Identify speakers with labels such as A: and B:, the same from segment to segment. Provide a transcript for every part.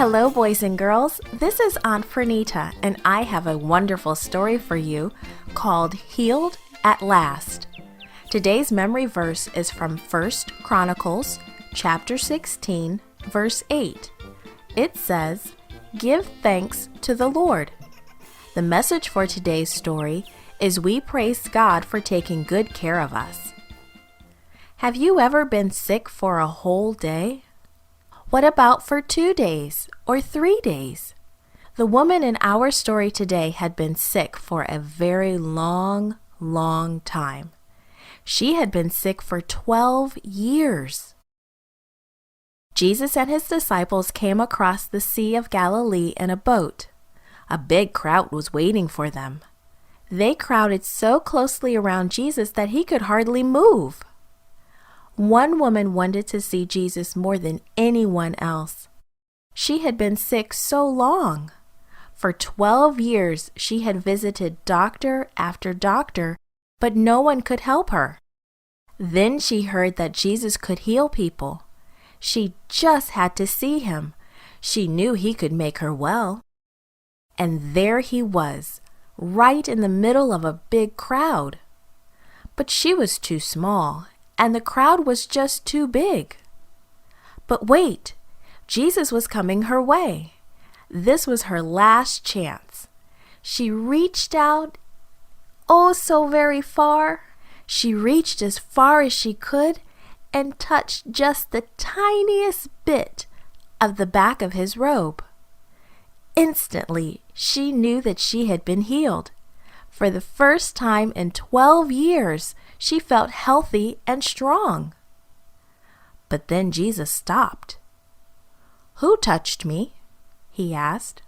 A: Hello, boys and girls. This is Aunt Fernita, and I have a wonderful story for you called Healed at Last. Today's memory verse is from 1 Chronicles, chapter 16, verse 8. It says, "Give thanks to the Lord." The message for today's story is we praise God for taking good care of us. Have you ever been sick for a whole day? What about for 2 days or 3 days? The woman in our story today had been sick for a very long time. She had been sick for 12 years. Jesus and his disciples came across the Sea of Galilee in a boat. A big crowd was waiting for them. They crowded so closely around Jesus that he could hardly move. One woman wanted to see Jesus more than anyone else. She had been sick so long. For 12 years, she had visited doctor after doctor, but no one could help her. Then she heard that Jesus could heal people. She just had to see him. She knew he could make her well. And there he was, right in the middle of a big crowd. But she was too small, and the crowd was just too big. But wait, Jesus was coming her way. This was her last chance. She reached out, oh so very far. She reached as far as she could and touched just the tiniest bit of the back of his robe. Instantly, she knew that she had been healed. For the first time in 12 years, she felt healthy and strong. But then Jesus stopped. "Who touched me?" he asked.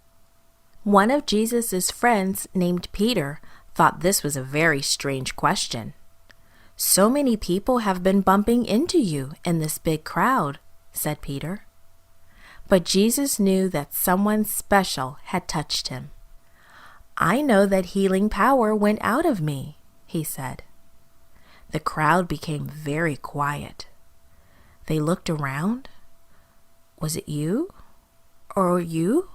A: One of Jesus' friends named Peter thought this was a very strange question. "So many people have been bumping into you in this big crowd," said Peter. But Jesus knew that someone special had touched him. "I know that healing power went out of me," he said. The crowd became very quiet. They looked around. "Was it you? Or you?"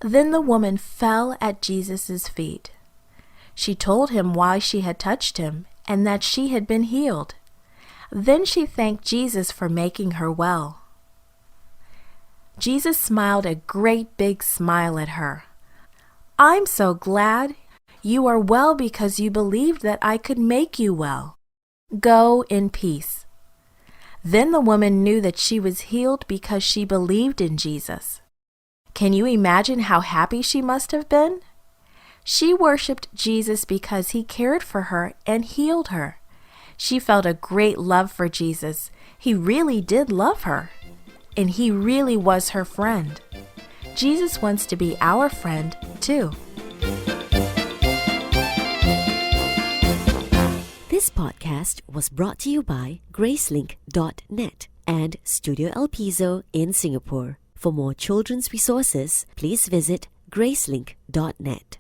A: Then the woman fell at Jesus' feet. She told him why she had touched him and that she had been healed. Then she thanked Jesus for making her well. Jesus smiled a great big smile at her. "I'm so glad. You are well because you believed that I could make you well. Go in peace." Then the woman knew that she was healed because she believed in Jesus. Can you imagine how happy she must have been? She worshiped Jesus because he cared for her and healed her. She felt a great love for Jesus. He really did love her, and he really was her friend. Jesus wants to be our friend too.
B: This podcast was brought to you by Gracelink.net and Studio El Piso in Singapore. For more children's resources, please visit Gracelink.net.